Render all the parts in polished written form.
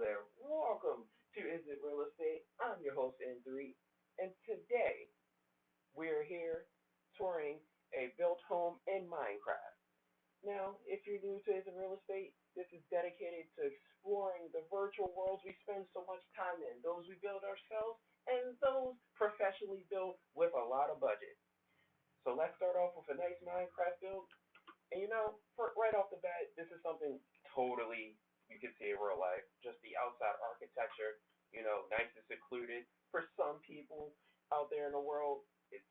there. Welcome to Is It Real Estate? I'm your host, N3, and today we're here touring a built home in Minecraft. Now, if you're new to Is It Real Estate, this is dedicated to exploring the virtual worlds we spend so much time in, those we build ourselves, and those professionally built with a lot of budget. So let's start off with a nice Minecraft build. And right off the bat, this is something totally you can see in real life. Just the outside architecture, nice and secluded. For some people out there in the world, it's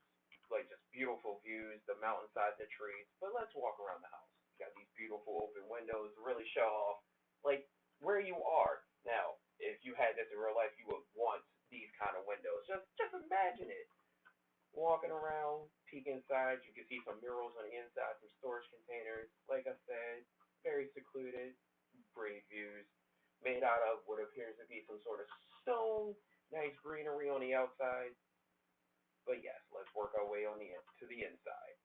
like just beautiful views, the mountainside, the trees. But let's walk around the house. You got these beautiful open windows to really show off like where you are. Now, if you had this in real life, you would want these kind of windows. Just imagine it. Walking around, peek inside, you can see some murals on the inside, some storage containers. Like I said, very secluded, great views. Made out of what appears to be some sort of stone, nice greenery on the outside. But yes, let's work our way to the inside.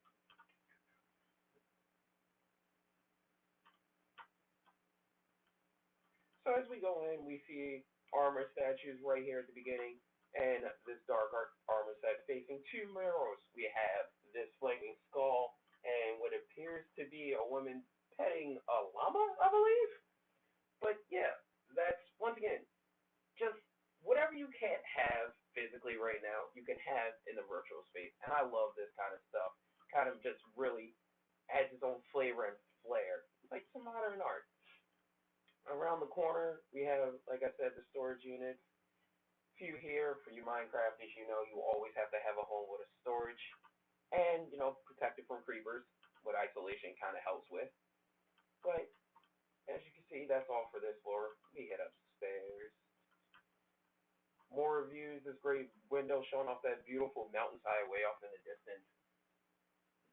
So as we go in, we see armor statues right here at the beginning, and this dark armor set facing two murals. We have this flaming skull and what appears to be a woman petting a llama, I believe. But yeah, that's once again just whatever you can't have physically right now, you can have in the virtual space. And I love this kind of stuff. Kind of just really adds its own flavor and flair, like some modern art. Around the corner, we have, like I said, the storage units. Few here for you Minecrafters, you always have to have a home with a storage and, protected from creepers, what isolation kind of helps with. But as you can see, that's all for this floor. We head upstairs. More views, this great window showing off that beautiful mountainside way off in the distance.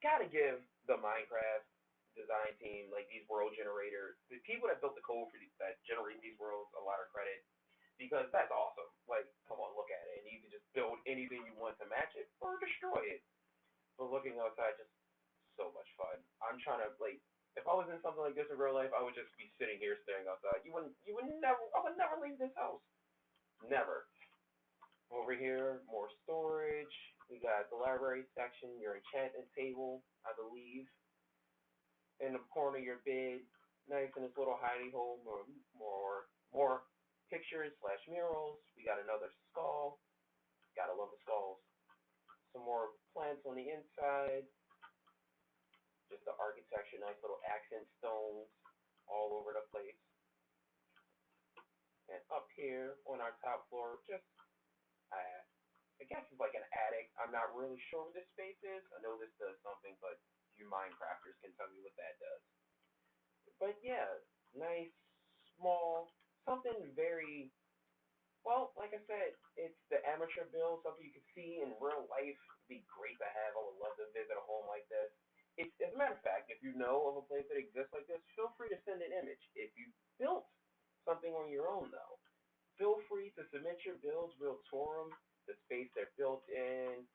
Gotta give the Minecraft design team, like these world generators, the people that built the code that generate these worlds, a lot of credit because that's awesome. Like, come on, look at it, and you can just build anything you want to match it or destroy it. But looking outside, just so much fun. I'm trying to if I was in something like this in real life, I would just be sitting here staring outside. I would never leave this house. Never. Over here, more storage. We got the library section, your enchantment table, I believe. In the corner of your bed, nice in this little hidey hole, more pictures / murals. We got another skull. Gotta love the skulls. Some more plants on the inside. Just the architecture, nice little accent stones all over the place. And up here on our top floor, I guess it's like an attic. I'm not really sure what this space is. I know this does something, but you Minecrafters can tell me what that does. But yeah, nice, small, something very, well, like I said, it's the amateur build, something you can see in real life. It'd be great to have. I would love to visit a home like this. As a matter of fact, if you know of a place that exists like this, feel free to send an image. If you built something on your own, though, feel free to submit your builds. We'll tour them, the space they're built in,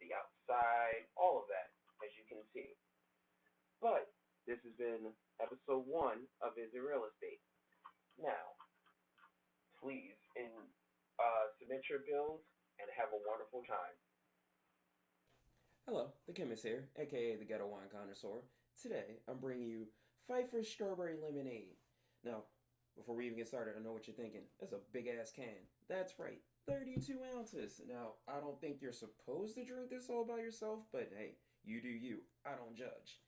the outside, all of that, as you can see. But this has been episode 1 of Is It Real Estate. Now, please submit your builds and have a wonderful time. Hello, the chemist here, aka the ghetto wine connoisseur. Today, I'm bringing you Pfeiffer's Strawberry Lemonade. Now, before we even get started, I know what you're thinking. That's a big ass can. That's right, 32 ounces. Now, I don't think you're supposed to drink this all by yourself, but hey, you do you. I don't judge.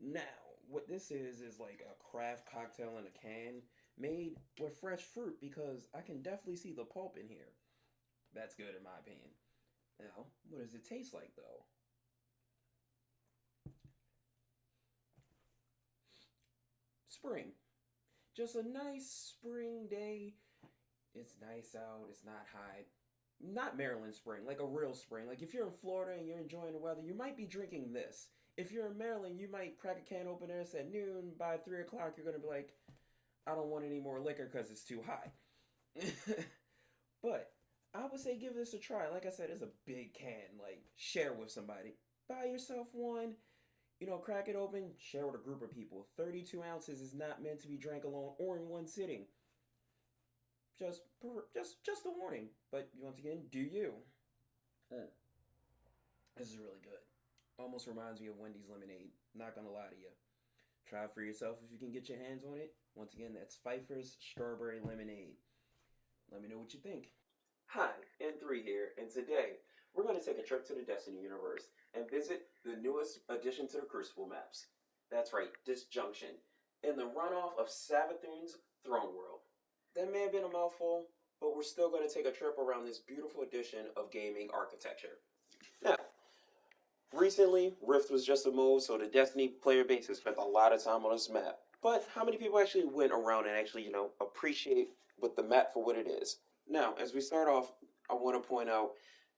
Now, what this is like a craft cocktail in a can made with fresh fruit because I can definitely see the pulp in here. That's good in my opinion. Now, what does it taste like though? Spring. Just a nice spring day. It's nice out, it's not hot. Not Maryland spring, like a real spring. Like if you're in Florida and you're enjoying the weather, you might be drinking this. If you're in Maryland, you might crack a can open this at noon. By 3 o'clock, you're going to be like, I don't want any more liquor because it's too high. But I would say give this a try. Like I said, it's a big can. Like, share with somebody. Buy yourself one. Crack it open, share with a group of people. 32 ounces is not meant to be drank alone or in one sitting. Just a warning. But once again, do you? Mm. This is really good. Almost reminds me of Wendy's lemonade. Not gonna lie to you. Try it for yourself if you can get your hands on it. Once again, that's Pfeiffer's Strawberry Lemonade. Let me know what you think. Hi, N3 here, and today we're going to take a trip to the Destiny universe and visit the newest addition to the Crucible maps. That's right, Disjunction, in the runoff of Savathun's Throne World. That may have been a mouthful, but we're still going to take a trip around this beautiful addition of gaming architecture. Now, recently, Rift was just a mode, so the Destiny player base has spent a lot of time on this map. But how many people actually went around and actually, appreciate with the map for what it is? Now, as we start off, I want to point out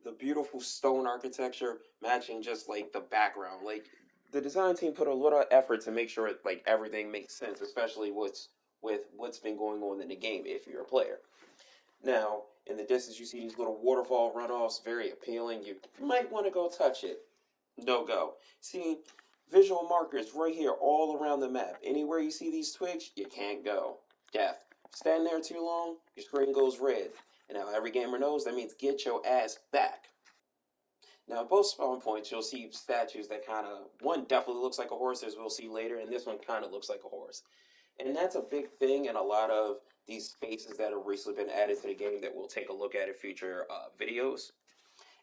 the beautiful stone architecture matching just like the background. Like the design team put a lot of effort to make sure like everything makes sense, especially with what's been going on in the game if you're a player. Now, in the distance, you see these little waterfall runoffs, very appealing. You might want to go touch it. No go. See, visual markers right here all around the map. Anywhere you see these twigs, you can't go. Death. Stand there too long, your screen goes red. And now every gamer knows that means get your ass back. Now, both spawn points, you'll see statues that kind of, one definitely looks like a horse, as we'll see later, and this one kind of looks like a horse. And that's a big thing in a lot of these spaces that have recently been added to the game that we'll take a look at in future videos.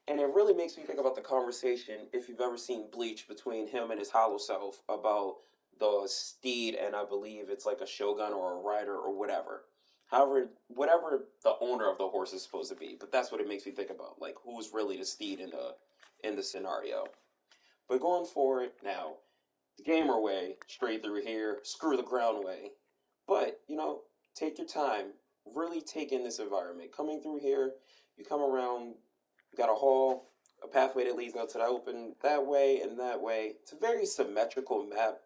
And it really makes me think about the conversation, if you've ever seen Bleach, between him and his hollow self about the steed, and I believe it's like a shogun or a rider or whatever. However, whatever the owner of the horse is supposed to be, but that's what it makes me think about, like who's really the steed in the scenario. But going forward now, the gamer way, straight through here, screw the ground way. But, take your time, really take in this environment. Coming through here, you come around, you got a hall, a pathway that leads out to the open that way and that way. It's a very symmetrical map,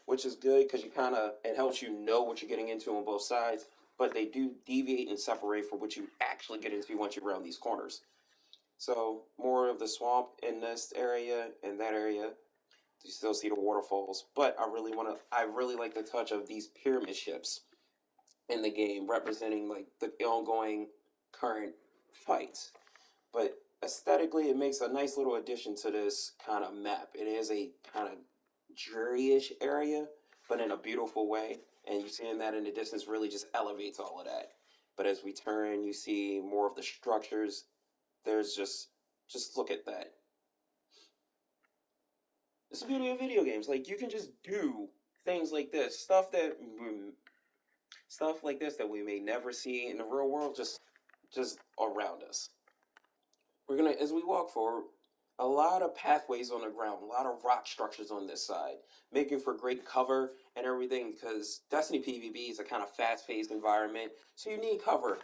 which is good because it helps you know what you're getting into on both sides, but they do deviate and separate from what you actually get into once you round these corners. So more of the swamp in this area and that area. You still see the waterfalls, but I really like the touch of these pyramid ships in the game, representing like the ongoing current fights. But aesthetically, it makes a nice little addition to this kind of map. It is a kind of dreary-ish area, but in a beautiful way. And you seeing that in the distance really just elevates all of that. But as we turn, you see more of the structures. There's just look at that. It's the beauty of video games. Like you can just do things like this, stuff like this that we may never see in the real world, just around us. We're gonna, as we walk forward, a lot of pathways on the ground, a lot of rock structures on this side, making for great cover and everything. Because Destiny PvP is a kind of fast-paced environment, so you need cover.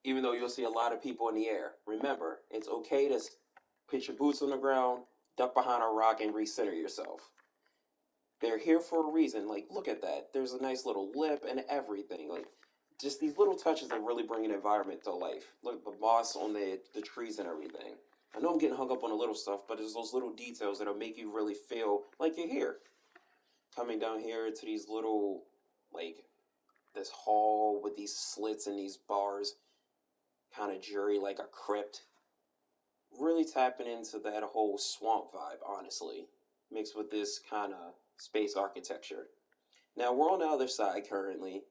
Even though you'll see a lot of people in the air, remember it's okay to put your boots on the ground, duck behind a rock, and recenter yourself. They're here for a reason. Like, look at that. There's a nice little lip and everything. Like, just these little touches that really bring an environment to life. Look at the moss on the trees and everything. I know I'm getting hung up on the little stuff, but it's those little details that'll make you really feel like you're here. Coming down here to these little, like, this hall with these slits and these bars, kind of dreary, like a crypt. Really tapping into that whole swamp vibe, honestly, mixed with this kind of space architecture. Now, we're on the other side currently.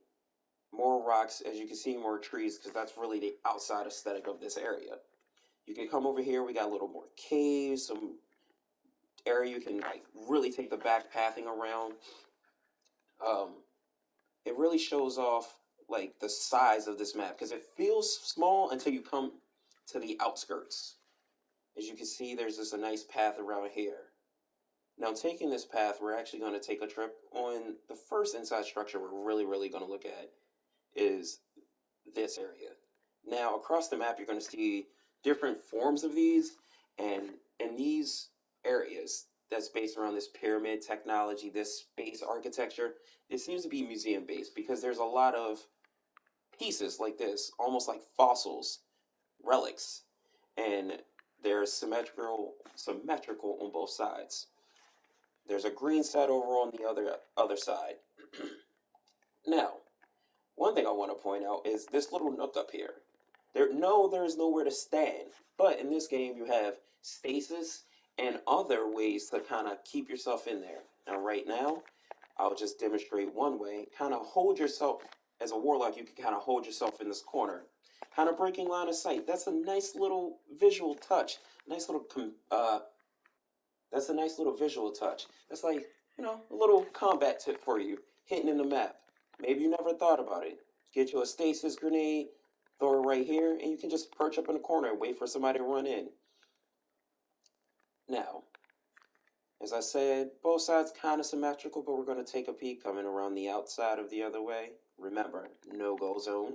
More rocks, as you can see, more trees, because that's really the outside aesthetic of this area. You can come over here, we got a little more caves, some area you can like really take the back pathing around. It really shows off like the size of this map, because it feels small until you come to the outskirts. As you can see, there's just a nice path around here. Now, taking this path, we're actually going to take a trip on the first inside structure we're really going to look at is this area. Now, across the map, you're going to see different forms of these, and in these areas that's based around this pyramid technology, this space architecture, it seems to be museum-based because there's a lot of pieces like this, almost like fossils, relics, and they're symmetrical on both sides. There's a green side over on the other side. Now, One thing I want to point out is this little nook up here. There is nowhere to stand. But in this game, you have stasis and other ways to kind of keep yourself in there. Now, right now, I'll just demonstrate one way. Kind of hold yourself, as a warlock, you can kind of hold yourself in this corner. Kind of breaking line of sight. That's a nice little visual touch. Nice little, that's a nice little visual touch. That's like, a little combat tip for you. Hitting in the map. Maybe you never thought about it. Get you a stasis grenade, throw it right here, and you can just perch up in the corner and wait for somebody to run in. Now, as I said, both sides kind of symmetrical, but we're going to take a peek coming around the outside of the other way. Remember, no-go zone.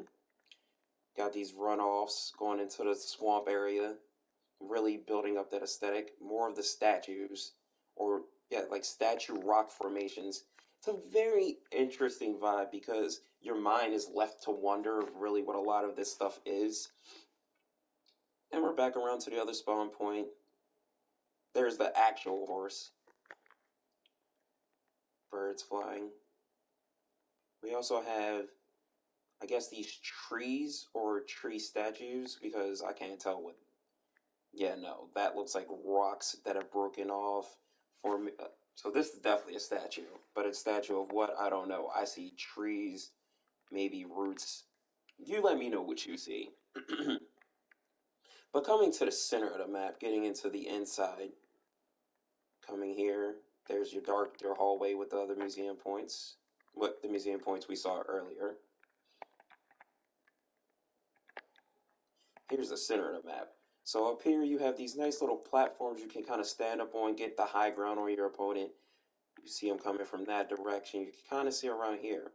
Got these runoffs going into the swamp area, really building up that aesthetic. More of the statues, or like statue rock formations. It's a very interesting vibe because your mind is left to wonder really what a lot of this stuff is. And we're back around to the other spawn point. There's the actual horse. Birds flying. We also have, I guess, these trees or tree statues, because I can't tell what. Yeah, no, that looks like rocks that have broken off. So this is definitely a statue, but a statue of what? I don't know. I see trees, maybe roots. You let me know what you see. But coming to the center of the map, getting into the inside, coming here, there's your dark hallway with the other museum points. The museum points we saw earlier. Here's the center of the map. So up here you have these nice little platforms you can kind of stand up on, get the high ground on your opponent. You see them coming from that direction. You can kind of see around here.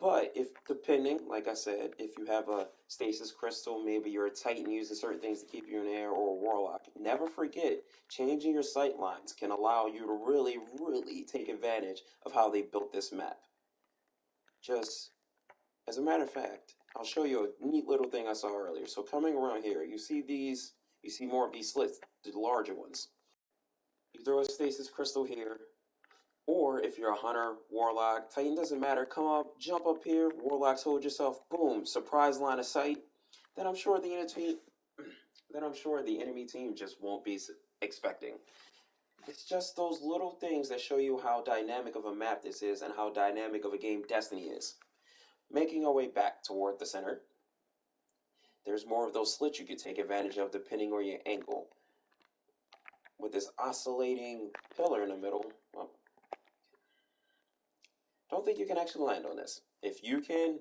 But if, depending, like I said, if you have a stasis crystal, maybe you're a titan using certain things to keep you in the air, or a warlock, never forget, changing your sight lines can allow you to really, really take advantage of how they built this map. Just, as a matter of fact, I'll show you a neat little thing I saw earlier. So coming around here, you see more of these slits, the larger ones. You throw a stasis crystal here, or if you're a hunter, warlock, titan, doesn't matter, come up, jump up here, warlocks, hold yourself, boom, surprise line of sight, then I'm sure the enemy team just won't be expecting. It's just those little things that show you how dynamic of a map this is and how dynamic of a game Destiny is. Making our way back toward the center, there's more of those slits you can take advantage of depending on your angle. With this oscillating pillar in the middle, well, don't think you can actually land on this. If you can,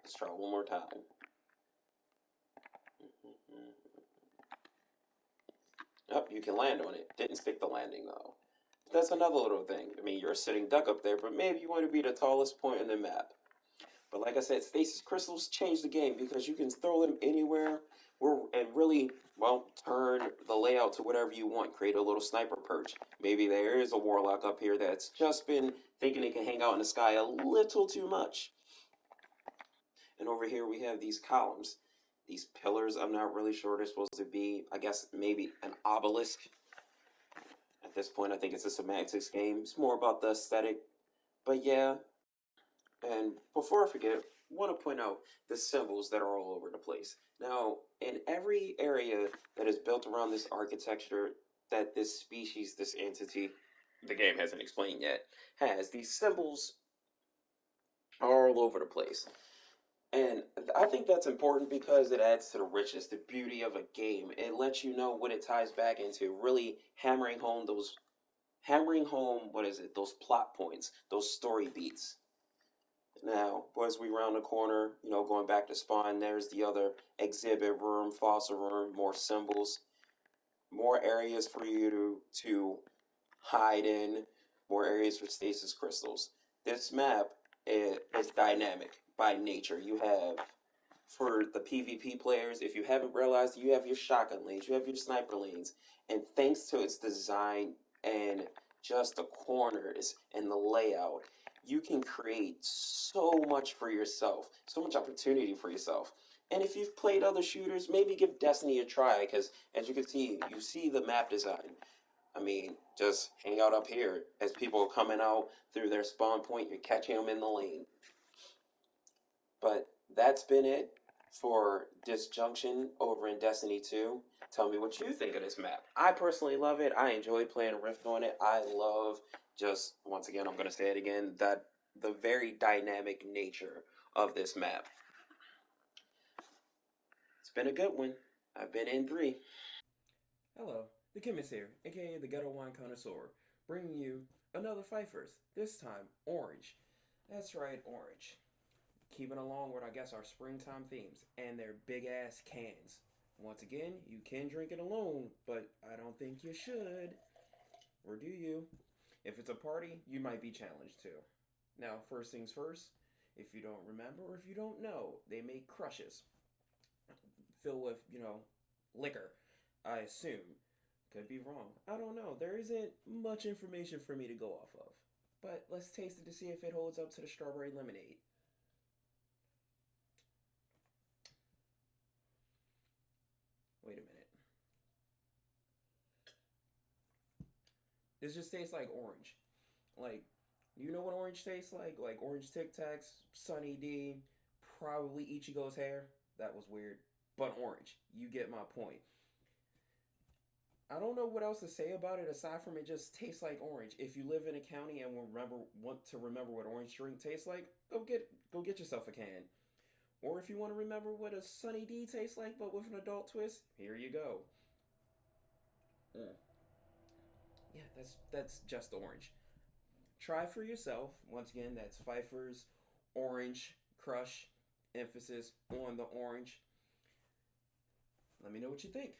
let's try one more time. Oh, you can land on it. Didn't stick the landing though. That's another little thing. I mean, you're a sitting duck up there, but maybe you want to be the tallest point in the map. But like I said, stasis crystals change the game because you can throw them anywhere and really, well, turn the layout to whatever you want. Create a little sniper perch. Maybe there is a warlock up here that's just been thinking it can hang out in the sky a little too much. And over here we have these columns. These pillars, I'm not really sure they're supposed to be. I guess maybe an obelisk. At this point, I think it's a semantics game. It's more about the aesthetic. But yeah. And before I forget, I want to point out the symbols that are all over the place. Now, in every area that is built around this architecture that this species, this entity, the game hasn't explained yet, has, these symbols are all over the place. And I think that's important because it adds to the richness, the beauty of a game. It lets you know what it ties back into, really hammering home, those plot points, those story beats. Now, as we round the corner, going back to spawn, there's the other exhibit room, fossil room, more symbols, more areas for you to hide in, more areas for stasis crystals. This map is dynamic by nature. You have, for the PvP players, if you haven't realized, you have your shotgun lanes, you have your sniper lanes, and thanks to its design and just the corners and the layout, you can create so much for yourself, so much opportunity for yourself. And if you've played other shooters, maybe give Destiny a try, because as you can see, you see the map design. I mean, just hang out up here. As people are coming out through their spawn point, you're catching them in the lane. But that's been it for Disjunction over in Destiny 2. Tell me what you think of this map. I personally love it. I enjoy playing Rift on it. I love just, once again, I'm going to say it again, that the very dynamic nature of this map. It's been a good one. I've been in 3. Hello, the chemist here, aka the Ghetto Wine Connoisseur, bringing you another Fifers, this time orange. That's right, orange. Keeping along with, I guess, our springtime themes and their big ass cans. Once again, you can drink it alone, but I don't think you should. Or do you? If it's a party, you might be challenged too. Now, first things first, if you don't remember or if you don't know, they make crushes filled with, liquor. I assume. Could be wrong. I don't know. There isn't much information for me to go off of. But let's taste it to see if it holds up to the strawberry lemonade. Wait a minute. This just tastes like orange. Like, you know what orange tastes like? Like orange Tic Tacs, Sunny D, probably Ichigo's hair. That was weird. But orange. You get my point. I don't know what else to say about it aside from it just tastes like orange. If you live in a county and want to remember what orange drink tastes like, go get yourself a can. Or if you want to remember what a Sunny D tastes like but with an adult twist, here you go. Mm. Yeah, that's just orange. Try for yourself. Once again, that's Pfeiffer's Orange Crush. Emphasis on the orange. Let me know what you think.